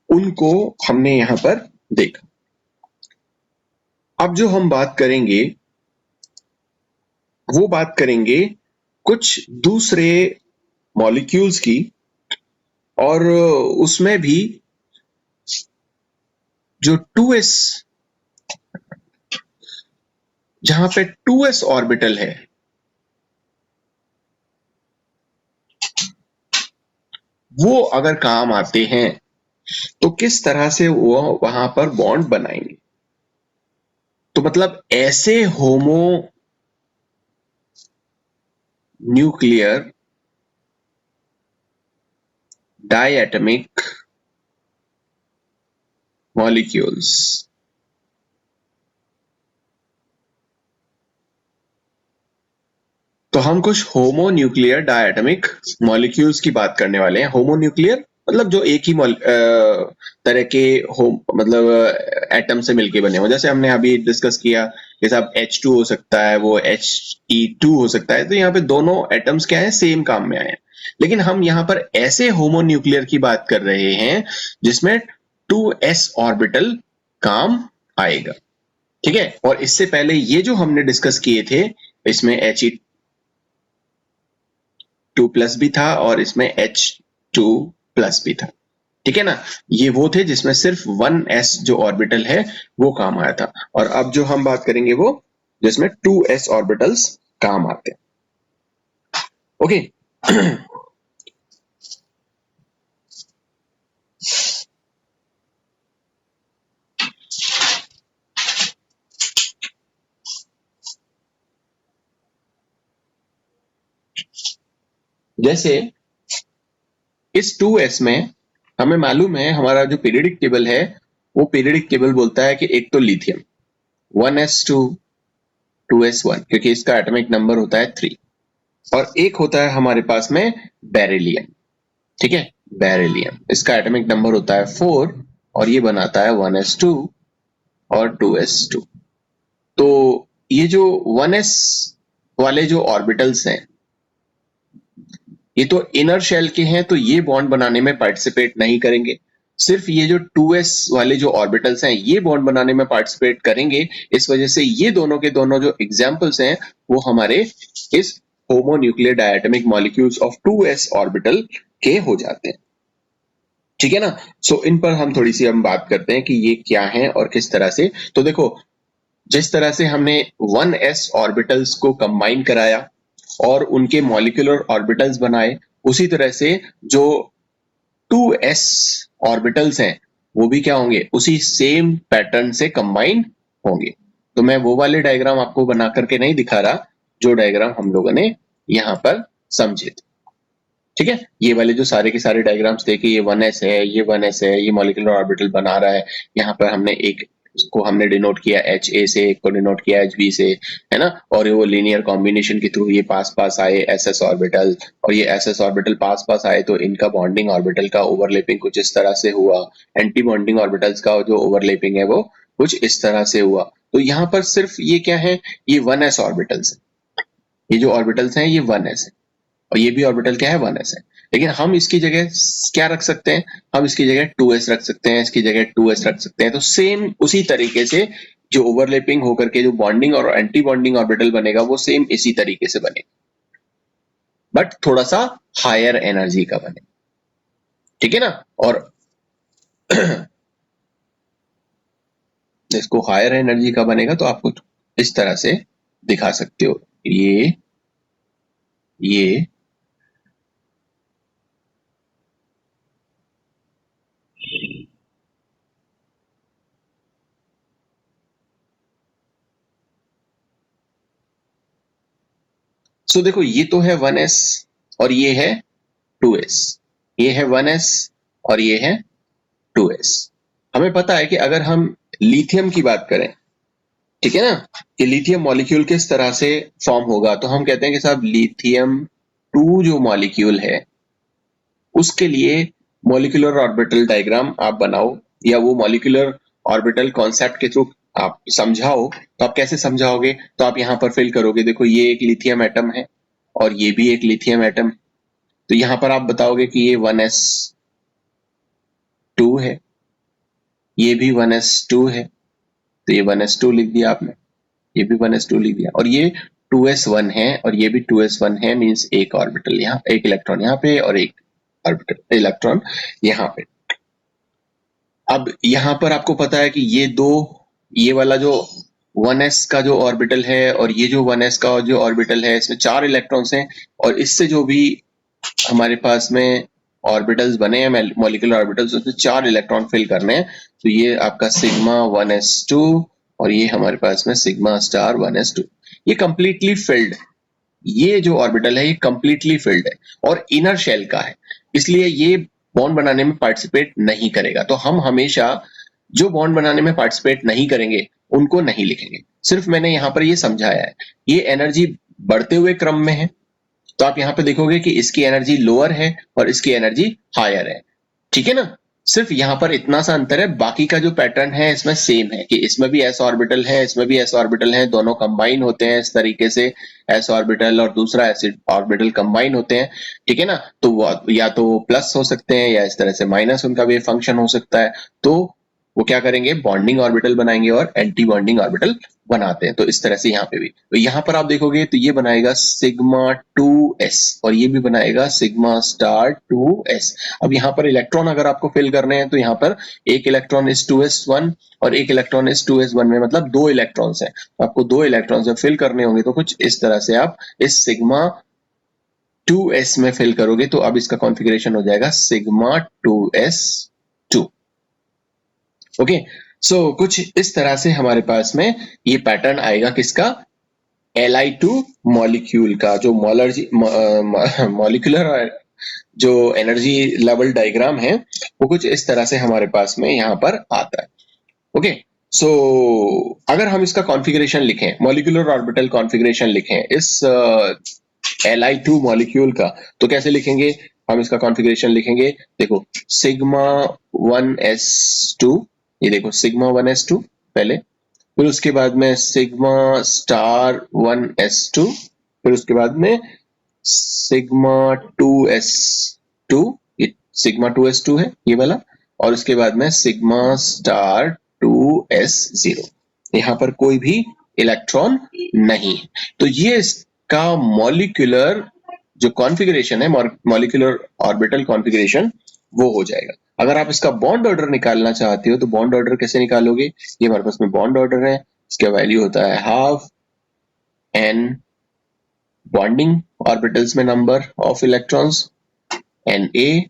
उनको हमने यहां पर देखा। अब जो हम बात करेंगे, वो बात करेंगे कुछ दूसरे मॉलिक्यूल्स की, और उसमें भी जो 2s, जहां पे 2s ऑर्बिटल है, वो अगर काम आते हैं तो किस तरह से वो वहां पर बॉन्ड बनाएंगे। तो मतलब ऐसे होमो न्यूक्लियर डायटोमिक मॉलिक्यूल्स, तो हम कुछ होमो न्यूक्लियर डायटोमिक मॉलिक्यूल्स की बात करने वाले हैं। होमो न्यूक्लियर मतलब जो एक ही तरह के होम मतलब एटम से मिलके बने हो, जैसे हमने अभी डिस्कस किया जैसे अब H2 हो सकता है, वो He2 हो सकता है, तो यहाँ पे दोनों एटम्स क्या है, सेम काम में आए हैं। लेकिन हम यहाँ पर ऐसे होमो न्यूक्लियर की बात कर रहे हैं जिसमें 2s ऑर्बिटल काम आएगा, ठीक है। और इससे पहले ये जो हमने डिस्कस किए थे, इसमें He2+ भी था और इसमें H2+ भी था, ठीक है ना। ये वो थे जिसमें सिर्फ 1s जो ऑर्बिटल है वो काम आया था। और अब जो हम बात करेंगे वो जिसमें 2s ऑर्बिटल्स काम आते हैं, ओके। जैसे इस 2s में हमें मालूम है, हमारा जो पीरियडिक टेबल है वो पीरियडिक टेबल बोलता है कि एक तो लिथियम 1s2 2s1, क्योंकि इसका एटॉमिक नंबर होता है 3, और एक होता है हमारे पास में बेरिलियम, ठीक है। बेरिलियम इसका एटॉमिक नंबर होता है 4 और ये बनाता है 1s2 और 2s2। तो ये जो 1s वाले जो ऑर्बिटल्स हैं ये तो इनर शेल के हैं, तो ये बॉन्ड बनाने में पार्टिसिपेट नहीं करेंगे। सिर्फ ये जो 2s वाले जो ऑर्बिटल्स हैं ये बॉन्ड बनाने में पार्टिसिपेट करेंगे। इस वजह से ये दोनों के दोनों जो एग्जांपल्स हैं वो हमारे इस homonuclear diatomic molecules of 2s orbital के हो जाते हैं, ठीक है ना। सो इन पर हम थोड़ी सी हम बात करते हैं कि ये क्या है और किस तरह से। तो देखो, जिस तरह से हमने 1s ऑर्बिटल्स को कंबाइन कराया और उनके मॉलिक्यूलर ऑर्बिटल्स बनाए, उसी तरह से जो 2s ऑर्बिटल्स हैं वो भी क्या होंगे, उसी सेम पैटर्न से कंबाइन होंगे। तो मैं वो वाले डायग्राम आपको बना करके नहीं दिखा रहा जो डायग्राम हम लोगों ने यहाँ पर समझे थे, ठीक है। ये वाले जो सारे के सारे डायग्राम्स थे कि ये 1s है, ये 1s है, ये मॉलिक्यूलर ऑर्बिटल बना रहा है, यहाँ पर हमने एक को हमने डिनोट किया HA से, एक को डिनोट किया HB से, है ना। और वो लीनियर कॉम्बिनेशन के थ्रू ये पास पास आए SS ऑर्बिटल, और ये SS ऑर्बिटल पास पास आए तो इनका बॉन्डिंग ऑर्बिटल का ओवरलैपिंग कुछ इस तरह से हुआ। एंटी बॉन्डिंग ऑर्बिटल्स का जो ओवरलैपिंग है वो कुछ इस तरह से हुआ। तो यहाँ पर सिर्फ ये क्या है, ये 1s ऑर्बिटल्स है, ये जो ऑर्बिटल्स हैं ये 1s है, और ये भी ऑर्बिटल क्या है, 1s है। लेकिन हम इसकी जगह क्या रख सकते हैं, हम इसकी जगह 2s रख सकते हैं, इसकी जगह 2s रख सकते हैं। तो सेम उसी तरीके से जो ओवरलैपिंग होकर के जो बॉन्डिंग और एंटी बॉन्डिंग ऑर्बिटल बनेगा वो सेम इसी तरीके से बनेगा, बट थोड़ा सा हायर एनर्जी का बने, ठीक है ना। और इसको हायर एनर्जी का बनेगा तो आपको इस तरह से दिखा सकते हो, ये सो देखो, ये तो है 1s और ये है 2s, ये है 1s और ये है 2s। हमें पता है कि अगर हम लिथियम की बात करें, ठीक है ना, कि लिथियम मॉलिक्यूल किस तरह से फॉर्म होगा, तो हम कहते हैं कि साहब लिथियम 2 जो मॉलिक्यूल है उसके लिए मॉलिक्यूलर ऑर्बिटल डायग्राम आप बनाओ, या वो मॉलिक्यूलर ऑर्बिटल कॉन्सेप्ट के थ्रू आप समझाओ। तो आप कैसे समझाओगे, तो आप यहाँ पर फिल करोगे, देखो ये एक लिथियम एटम है और ये भी एक लिथियम एटम, तो यहाँ पर आप बताओगे कि ये 1s2 है, ये भी 1s2 है, तो ये 1s2 लिख दिया आपने, ये भी 1s2 लिख दिया, और ये 2s1 है और ये भी 2s1 है, मींस एक ऑर्बिटल यहाँ, एक इलेक्ट्रॉन यहाँ पे और एक ऑर्बिटल इलेक्ट्रॉन यहाँ पे। अब यहां पर आपको पता है कि ये वाला जो 1s का जो ऑर्बिटल है और ये जो 1s का जो ऑर्बिटल है, इसमें 4 इलेक्ट्रॉन्स हैं और इससे जो भी हमारे पास में ऑर्बिटल्स बने हैं, मॉलिक्यूलर ऑर्बिटल्स, उसमें 4 इलेक्ट्रॉन फिल करने हैं। तो ये आपका सिग्मा 1s2 और ये हमारे पास में सिग्मा स्टार 1s2, ये कंप्लीटली फिल्ड, ये जो ऑर्बिटल है ये कंप्लीटली फिल्ड है और इनर शेल का है, इसलिए ये बॉन्ड बनाने में पार्टिसिपेट नहीं करेगा। तो हम हमेशा जो बॉन्ड बनाने में पार्टिसिपेट नहीं करेंगे उनको नहीं लिखेंगे। सिर्फ मैंने यहाँ पर ये समझाया है, ये एनर्जी बढ़ते हुए क्रम में है, तो आप यहाँ पे देखोगे कि इसकी एनर्जी लोअर है और इसकी एनर्जी हायर है, ठीक है ना। सिर्फ यहाँ पर इतना सा अंतर है, बाकी का जो पैटर्न है इसमें सेम है कि इसमें भी एस ऑर्बिटल है, इसमें भी एस ऑर्बिटल है, दोनों कंबाइन होते हैं इस तरीके से, एस ऑर्बिटल और दूसरा एस ऑर्बिटल कंबाइन होते हैं, ठीक है ना। तो वो या तो प्लस हो सकते हैं या इस तरह से माइनस उनका वेव फंक्शन हो सकता है। तो वो क्या करेंगे, बॉन्डिंग ऑर्बिटल बनाएंगे और एंटी बॉन्डिंग ऑर्बिटल बनाते हैं। तो इस तरह से यहाँ पे भी, तो यहाँ पर आप देखोगे तो ये बनाएगा सिग्मा 2s और ये भी बनाएगा सिग्मा स्टार 2s। अब यहाँ पर इलेक्ट्रॉन अगर आपको फिल करने हैं तो यहाँ पर एक इलेक्ट्रॉन इस 2s1 और एक इलेक्ट्रॉन इस 2s1 में, मतलब 2 इलेक्ट्रॉन्स हैं, तो आपको 2 इलेक्ट्रॉन्स जब फिल करने होंगे तो कुछ इस तरह से आप इस सिग्मा 2s में फिल करोगे, तो अब इसका कॉन्फ़िगरेशन हो जाएगा सिग्मा 2s2। ओके, सो कुछ इस तरह से हमारे पास में ये पैटर्न आएगा किसका, Li2 मॉलिक्यूल का, जो मॉलिक्यूलर जो एनर्जी लेवल डायग्राम है वो कुछ इस तरह से हमारे पास में यहाँ पर आता है। ओके, सो अगर हम इसका कॉन्फ़िगरेशन लिखें, मॉलिक्यूलर ऑर्बिटल कॉन्फ़िगरेशन लिखें इस Li2 मॉलिक्यूल का, तो कैसे लिखेंगे, हम इसका कॉन्फ़िगरेशन लिखेंगे, देखो सिग्मा 1s2, ये देखो सिग्मा 1s2 पहले, फिर उसके बाद में सिग्मा स्टार 1s2, फिर उसके बाद में सिग्मा 2s2, ये सिग्मा 2s2 है ये वाला, और उसके बाद में सिग्मा स्टार 2s0, यहाँ पर कोई भी इलेक्ट्रॉन नहीं है। तो ये इसका मॉलिक्यूलर जो कॉन्फ़िगरेशन है, मॉलिक्यूलर ऑर्बिटल कॉन्फ़िगरेशन, वो हो जाएगा। अगर आप इसका बॉन्ड ऑर्डर निकालना चाहते हो तो बॉन्ड ऑर्डर कैसे निकालोगे, ये हमारे पास में बॉन्ड ऑर्डर है, इसका वैल्यू होता है हाफ n बॉन्डिंग ऑर्बिटल्स में number of electrons, Na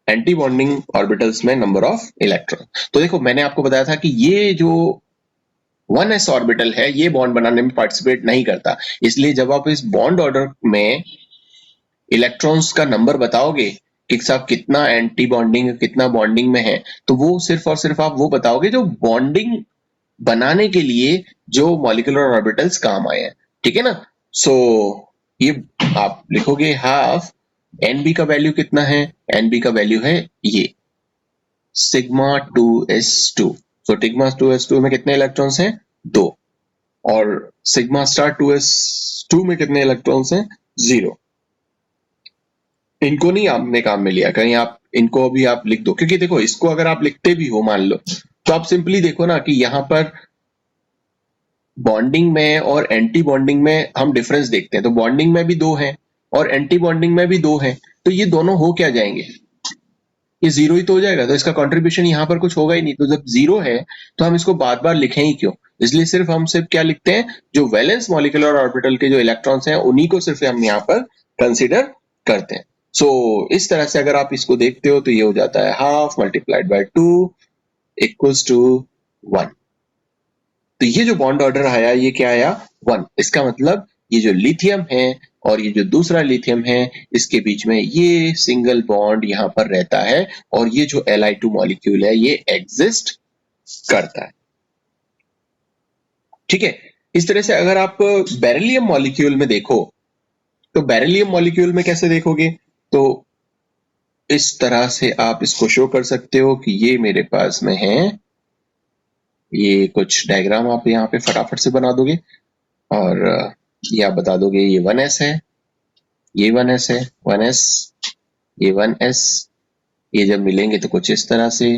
anti bonding orbitals में नंबर ऑफ इलेक्ट्रॉन। तो देखो मैंने आपको बताया था कि ये जो 1s ऑर्बिटल है ये बॉन्ड बनाने में पार्टिसिपेट नहीं करता, इसलिए जब आप इस बॉन्ड ऑर्डर में इलेक्ट्रॉन्स का नंबर बताओगे कि साहब कितना एंटी बॉन्डिंग कितना बॉन्डिंग में है, तो वो सिर्फ और सिर्फ आप वो बताओगे जो बॉन्डिंग बनाने के लिए जो मॉलिक्यूलर ऑर्बिटल्स काम आए हैं, ठीक है ना। सो ये आप लिखोगे हाफ एनबी का वैल्यू कितना है, एनबी का वैल्यू है ये sigma 2s2, so sigma 2s2 में कितने इलेक्ट्रॉन्स हैं, 2, और सिग्मा स्टार 2s2 में कितने इलेक्ट्रॉन्स हैं, 0। इनको नहीं आपने काम में लिया, कहीं आप इनको अभी आप लिख दो, क्योंकि देखो इसको अगर आप लिखते भी हो मान लो, तो आप सिंपली देखो ना कि यहाँ पर बॉन्डिंग में और एंटी बॉन्डिंग में हम डिफरेंस देखते हैं, तो बॉन्डिंग में भी 2 हैं और एंटी बॉन्डिंग में भी 2 हैं, तो ये दोनों हो क्या जाएंगे, ये 0 ही तो हो जाएगा, तो इसका कंट्रीब्यूशन यहाँ पर कुछ होगा ही नहीं। तो जब 0 है तो हम इसको बार बार लिखें ही क्यों, इसलिए सिर्फ हम सिर्फ क्या लिखते हैं, जो वैलेंस मॉलिक्यूलर ऑर्बिटल के जो इलेक्ट्रॉन्स हैं उन्हीं को सिर्फ हम यहाँ पर कंसिडर करते हैं। सो इस तरह से अगर आप इसको देखते हो तो ये हो जाता है half multiplied by 2 equals to 1। तो ये जो बॉन्ड ऑर्डर आया ये क्या आया, 1। इसका मतलब ये जो लिथियम है और ये जो दूसरा लिथियम है इसके बीच में ये सिंगल बॉन्ड यहाँ पर रहता है और ये जो Li2 मॉलिक्यूल है ये एग्जिस्ट करता है, ठीक है। इस तरह से अगर आप बेरिलियम मॉलिक्यूल में देखो तो बेरिलियम मॉलिक्यूल में कैसे देखोगे, तो इस तरह से आप इसको शो कर सकते हो कि ये मेरे पास में है, ये कुछ डायग्राम आप यहाँ पे फटाफट से बना दोगे और ये आप बता दोगे ये 1s है, ये 1s है, 1s, ये 1s, ये जब मिलेंगे तो कुछ इस तरह से,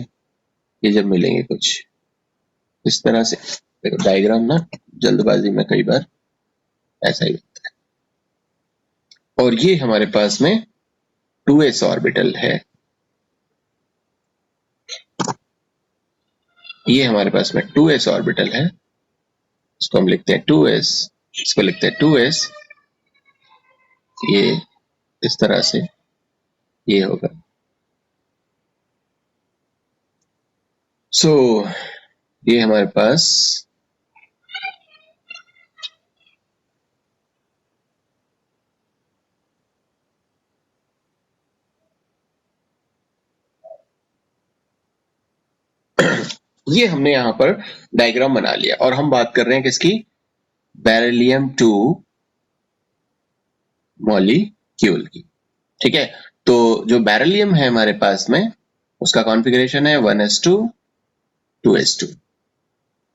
ये जब मिलेंगे कुछ इस तरह से। देखो डायग्राम ना जल्दबाजी में कई बार ऐसा ही होता है। और ये हमारे पास में 2s ऑर्बिटल है, ये हमारे पास में 2s ऑर्बिटल है, इसको हम लिखते हैं 2s, इसको लिखते हैं 2s, ये इस तरह से ये होगा। सो ये हमारे पास ये हमने यहां पर डायग्राम बना लिया और हम बात कर रहे हैं किसकी, बेरिलियम 2 मॉलिक्यूल की। ठीक है, तो जो बेरिलियम है हमारे पास में उसका कॉन्फ़िगरेशन है 1s2 2s2।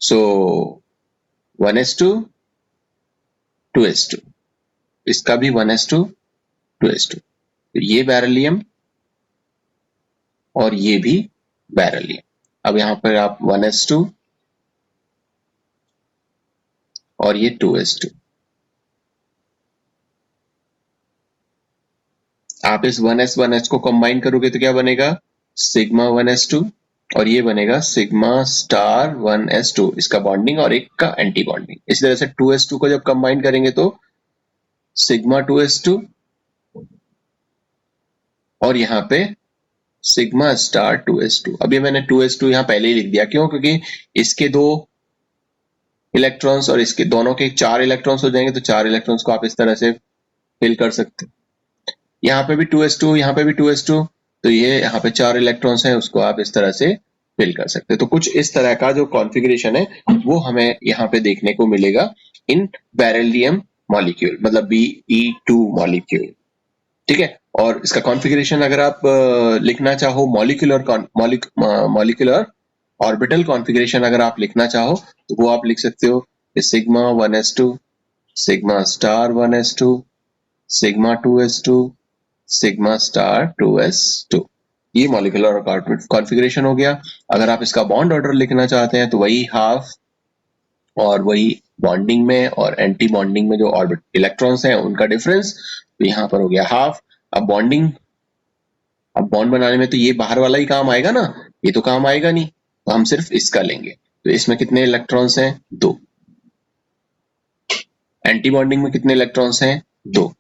सो 1s2 2s2, इसका भी 1s2 2s2। तो ये बेरिलियम और ये भी बेरिलियम। अब यहां पर आप 1s2 और ये 2s2, आप इस 1s को कंबाइन करोगे तो क्या बनेगा, सिग्मा 1s2 और ये बनेगा सिग्मा स्टार 1s2, इसका बॉन्डिंग और एक का एंटी बॉन्डिंग। इसी तरह से 2s2 को जब कंबाइन करेंगे तो सिग्मा 2s2 और यहाँ पे सिग्मा स्टार 2s2। अभी मैंने 2s2 यहाँ पहले ही लिख दिया, क्यों, क्योंकि इसके 2 इलेक्ट्रॉन्स और इसके दोनों के 4 इलेक्ट्रॉन्स हो जाएंगे, तो 4 इलेक्ट्रॉन्स को आप इस तरह से फिल कर सकते हैं। यहाँ पे भी 2s2, यहाँ पे भी 2s2, तो ये यहाँ पे 4 इलेक्ट्रॉन्स हैं, उसको आप इस तरह से फिल कर सकते हैं। तो कुछ इस तरह का जो कॉन्फ़िगरेशन है वो हमें यहाँ पे देखने को मिलेगा इन बेरिलियम मॉलिक्यूल, मतलब Be2 मॉलिक्यूल। ठीक है, और इसका कॉन्फ़िगरेशन अगर आप लिखना चाहो मॉलिक्यूलर ऑर्बिटल कॉन्फ़िगरेशन अगर आप लिखना चाहो तो वो आप लिख सकते हो sigma 1s2 sigma star 1s2 sigma 2s2 sigma star 2s2। ये मॉलिक्यूलर कॉन्फ़िगरेशन हो गया। अगर आप इसका बॉन्ड ऑर्डर लिखना चाहते हैं तो वही हाफ और वही बॉन्डिंग में और एंटी बॉन्डिंग में जो ऑर्बिट इलेक्ट्रॉन्स हैं उनका डिफरेंस, तो यहाँ पर हो गया हाफ। अब बॉन्ड बनाने में तो ये बाहर वाला ही काम आएगा ना, ये तो काम आएगा नहीं, तो हम सिर्फ इसका लेंगे। तो इसमें कितने इलेक्ट्रॉन्स हैं, 2। एंटी बॉन्डिंग में कितने इलेक्ट्रॉन्स हैं, 2।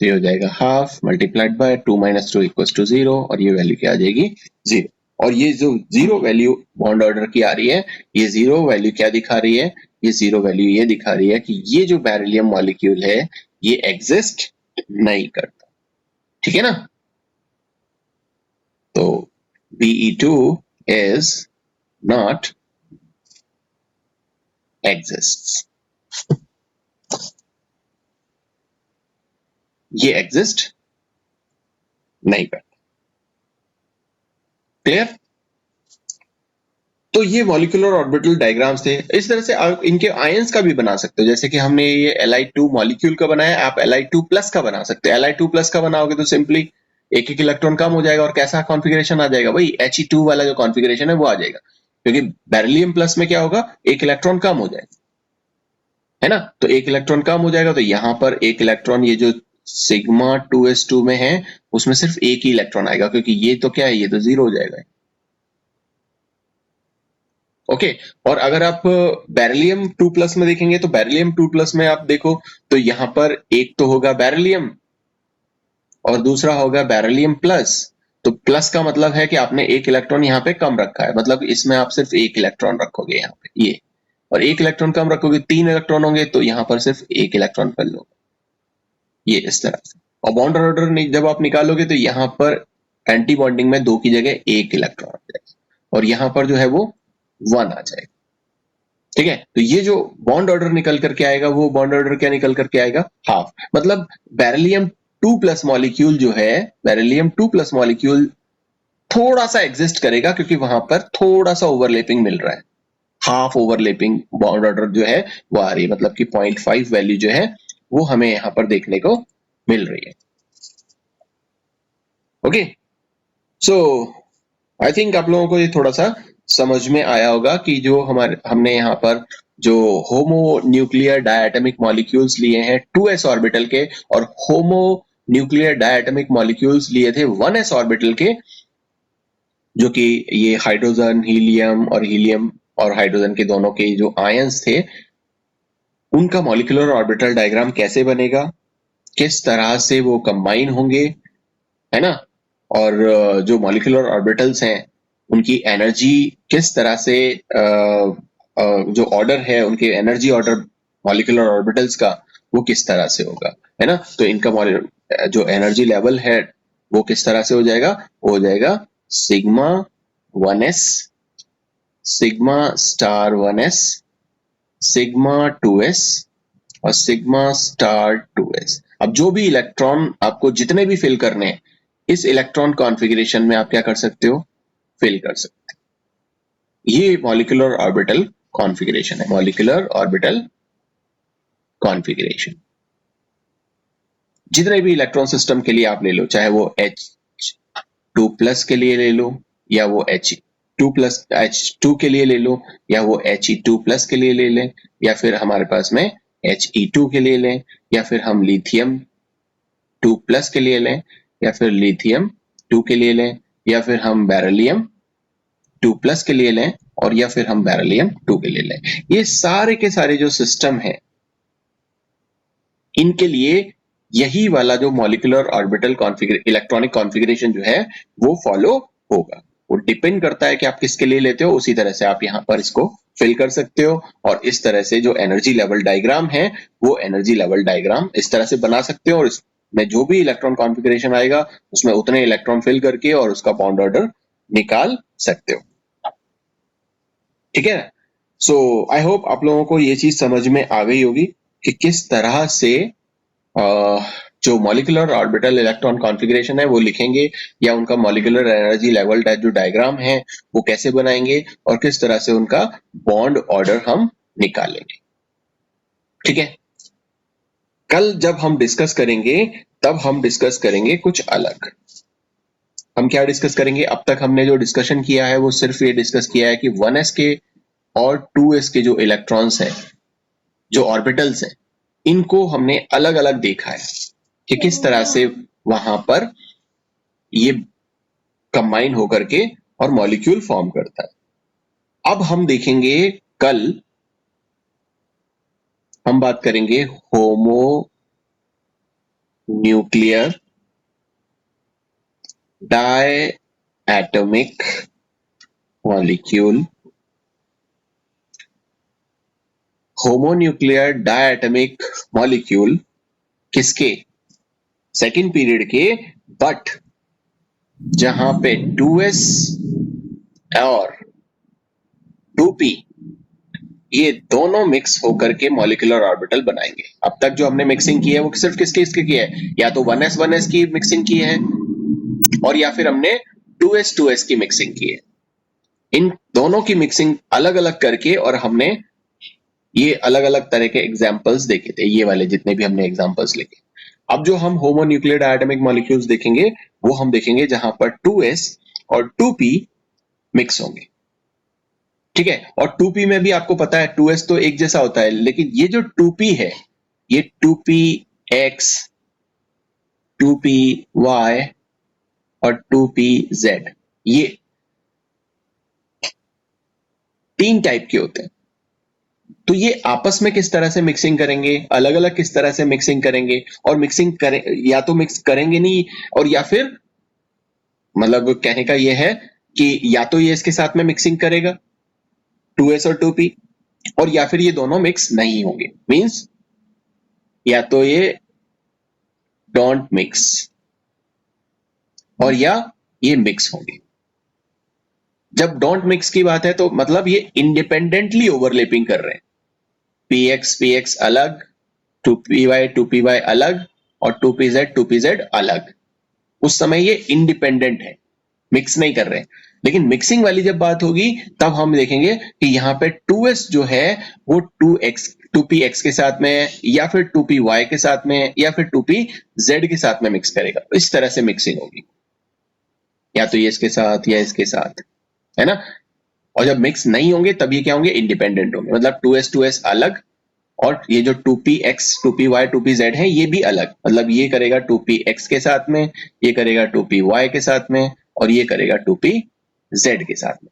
तो ये हो जाएगा half multiplied by 2 minus 2 equals to 0, और ये वैल्यू क्या आ जाएगी, 0। और ये जो 0 वैल्यू बॉन्ड ऑर्डर की आ रही है, ये 0 वैल्यू क्या दिखा रही है, ये 0 वैल्यू ये दिखा रही है कि ये जो बेरिलियम मॉलिक्यूल है ये एग्जिस्ट नहीं करता। ठीक है ना, तो Be2 is not exists, ये एग्जिस्ट नहीं करता। क्लियर, तो ये मॉलिक्यूलर ऑर्बिटल डायग्राम्स थे। इस तरह से आप इनके आयंस का भी बना सकते हो, जैसे कि हमने ये Li2 मॉलिक्यूल का बनाया, आप Li2 प्लस का बना सकते हो। Li2 प्लस का बनाओगे तो सिंपली एक एक इलेक्ट्रॉन कम हो जाएगा, और कैसा कॉन्फ़िगरेशन आ जाएगा, वही He2 वाला जो कॉन्फ़िगरेशन है वो आ जाएगा, क्योंकि बेरिलियम प्लस में क्या होगा, एक इलेक्ट्रॉन कम हो जाएगा, है ना। तो एक इलेक्ट्रॉन कम हो जाएगा, तो यहाँ पर एक इलेक्ट्रॉन, ये जो सिग्मा 2s2 में है उसमें सिर्फ एक ही इलेक्ट्रॉन आएगा, क्योंकि ये तो क्या है, ये तो 0 हो जाएगा। ओके, और अगर आप बेरिलियम 2 प्लस में देखेंगे तो बेरिलियम 2 प्लस में आप देखो तो यहाँ पर एक तो होगा बेरिलियम और दूसरा होगा बेरिलियम प्लस। तो प्लस का मतलब है कि आपने एक इलेक्ट्रॉन यहाँ पे कम रखा है, मतलब इसमें आप सिर्फ एक इलेक्ट्रॉन रखोगे यहाँ पे, ये, और एक इलेक्ट्रॉन कम रखोगे, 3 इलेक्ट्रॉन होंगे, तो यहाँ पर सिर्फ एक इलेक्ट्रॉन कर लो, ये इस तरह से। और बॉन्ड ऑर्डर जब आप निकालोगे तो यहाँ पर एंटी बॉन्डिंग में 2 की जगह एक इलेक्ट्रॉन आ जाएगा, और यहाँ पर जो है वो 1 आ जाएगा। ठीक है, तो ये जो बॉन्ड ऑर्डर निकल करके आएगा, वो बॉन्ड ऑर्डर क्या निकल करके आएगा, हाफ। मतलब बेरिलियम 2 प्लस मॉलिक्यूल जो है, बेरिलियम 2 प्लस मॉलिक्यूल थोड़ा सा एग्जिस्ट करेगा, क्योंकि वहां पर थोड़ा सा ओवरलैपिंग मिल रहा है, हाफ ओवरलैपिंग बॉन्ड ऑर्डर जो है वो आ रही है, मतलब कि 0.5 वैल्यू जो है वो हमें यहां पर देखने को मिल रही है। ओके, सो आई थिंक आप लोगों को ये थोड़ा सा समझ में आया होगा कि जो हमने यहाँ पर जो होमो न्यूक्लियर डायटमिक मॉलिक्यूल्स लिए हैं 2s ऑर्बिटल के, और होमो न्यूक्लियर डायटमिक मॉलिक्यूल्स लिए थे 1s ऑर्बिटल के, जो कि ये हाइड्रोजन, हीलियम और हाइड्रोजन के दोनों के जो आयंस थे, उनका मॉलिक्यूलर ऑर्बिटल डायग्राम कैसे बनेगा, किस तरह से वो कंबाइन होंगे, है ना। और जो मॉलिक्यूलर ऑर्बिटल्स हैं उनकी एनर्जी किस तरह से, जो ऑर्डर है उनके एनर्जी ऑर्डर मॉलिक्यूलर ऑर्बिटल्स का, वो किस तरह से होगा, है ना। तो इनका जो एनर्जी लेवल है वो किस तरह से हो जाएगा, वो हो जाएगा sigma 1s, sigma star 1s, sigma 2s और सिग्मा स्टार 2s। अब जो भी इलेक्ट्रॉन आपको जितने भी फिल करने हैं, इस इलेक्ट्रॉन कॉन्फ़िगरेशन में आप क्या कर सकते हो, फिल कर सकते हो। ये मॉलिक्यूलर ऑर्बिटल कॉन्फ़िगरेशन है, मॉलिक्यूलर ऑर्बिटल कॉन्फ़िगरेशन। जितने भी इलेक्ट्रॉन सिस्टम के लिए आप ले लो, चाहे वो H2+ के लिए ले लो, या वो H2 के लिए ले लो, या वो He2+ के लिए ले लें, या फिर हमारे पास में He2 के लिए लें, या फिर हम लिथियम 2+ के लिए लें, या फिर लिथियम 2 के लिए लें, या फिर हम बेरिलियम 2+ के लिए लें, और या फिर हम बेरिलियम 2 के लिए लें। ये सारे के सारे जो सिस्टम है, इनके लिए यही वाला जो मॉलिक्यूलर ऑर्बिटल इलेक्ट्रॉनिक कॉन्फ़िगरेशन जो है वो फॉलो होगा। वो डिपेंड करता है कि आप किसके लिए लेते हो, उसी तरह से आप यहाँ पर इसको फिल कर सकते हो। और इस तरह से जो एनर्जी लेवल डायग्राम है, वो एनर्जी लेवल डायग्राम इस तरह से बना सकते हो, और इसमें जो भी इलेक्ट्रॉन कॉन्फ़िगरेशन आएगा उसमें उतने इलेक्ट्रॉन फिल करके और उसका बॉन्ड ऑर्डर निकाल सकते हो। ठीक है। सो आई होप आप लोगों को ये चीज समझ में आ गई होगी कि किस तरह से जो मॉलिक्यूलर ऑर्बिटल इलेक्ट्रॉन कॉन्फ़िगरेशन है वो लिखेंगे, या उनका मॉलिक्यूलर एनर्जी लेवल जो डायग्राम है वो कैसे बनाएंगे, और किस तरह से उनका बॉन्ड ऑर्डर हम निकालेंगे। ठीक है। कल जब हम डिस्कस करेंगे तब हम डिस्कस करेंगे कुछ अलग। हम क्या डिस्कस करेंगे, अब तक हमने जो डिस्कशन किया है वो सिर्फ ये डिस्कस किया है कि 1s के और 2s के जो इलेक्ट्रॉन्स हैं, जो ऑर्बिटल्स हैं, इनको हमने अलग अलग देखा है कि किस तरह से वहां पर ये कंबाइन होकर के और मॉलिक्यूल फॉर्म करता है। अब हम देखेंगे कल, हम बात करेंगे homonuclear diatomic molecule, homonuclear diatomic molecule किसके, सेकेंड पीरियड के, बट जहां पे 2s और 2p ये दोनों मिक्स होकर के मॉलिक्यूलर ऑर्बिटल बनाएंगे। अब तक जो हमने मिक्सिंग की है वो सिर्फ किसके इसके की है, या तो 1s की मिक्सिंग की है, और या फिर हमने 2s की मिक्सिंग की है। इन दोनों की मिक्सिंग अलग अलग करके, और हमने ये अलग अलग तरह के एग्जाम्पल्स देखे थे, ये वाले जितने भी हमने एग्जाम्पल्स लिखे। अब जो हम होमोन्यूक्लियर डायटोमिक मॉलिक्यूल्स देखेंगे, वो हम देखेंगे जहां पर 2s और 2p मिक्स होंगे। ठीक है। और 2p में भी आपको पता है 2s तो एक जैसा होता है, लेकिन ये जो 2p है, ये 2px, 2py और 2pz, ये 3 टाइप के होते हैं। तो ये आपस में किस तरह से मिक्सिंग करेंगे, अलग अलग किस तरह से मिक्सिंग करेंगे, और मिक्सिंग करें या तो मिक्स करेंगे नहीं, और या फिर मतलब कहने का ये है कि या तो ये इसके साथ में मिक्सिंग करेगा 2s और 2p, और या फिर ये दोनों मिक्स नहीं होंगे, मींस या तो ये डोंट मिक्स और या ये मिक्स होंगे। जब डोंट मिक्स की बात है तो मतलब ये इंडिपेंडेंटली ओवरलैपिंग कर रहे हैं, px अलग, 2py अलग, और 2pz अलग, उस समय ये इंडिपेंडेंट है, मिक्स नहीं कर रहे हैं। लेकिन मिक्सिंग वाली जब बात होगी तब हम देखेंगे कि यहाँ पे 2s जो है वो 2px के साथ में, या फिर 2py के साथ में, या फिर 2pz के साथ में मिक्स करेगा। इस तरह से मिक्सिंग होगी, या तो ये इसके साथ या इसके साथ, है ना। और जब मिक्स नहीं होंगे तब ये क्या होंगे, इंडिपेंडेंट होंगे, मतलब 2s अलग, और ये जो 2px 2py 2pz है ये भी अलग, मतलब ये करेगा 2px के साथ में, ये करेगा 2py के साथ में, और ये करेगा 2pz Z के साथ में,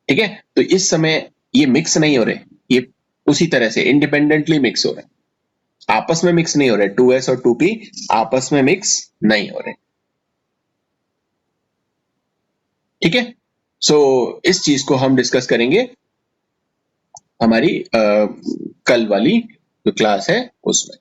ठीक है। तो इस समय ये मिक्स नहीं हो रहे, ये उसी तरह से इंडिपेंडेंटली मिक्स हो रहे हैं, आपस में मिक्स नहीं हो रहे, 2s और 2p आपस में मिक्स नहीं हो रहे, ठीक है। सो इस चीज को हम डिस्कस करेंगे हमारी कल वाली जो क्लास है उसमें।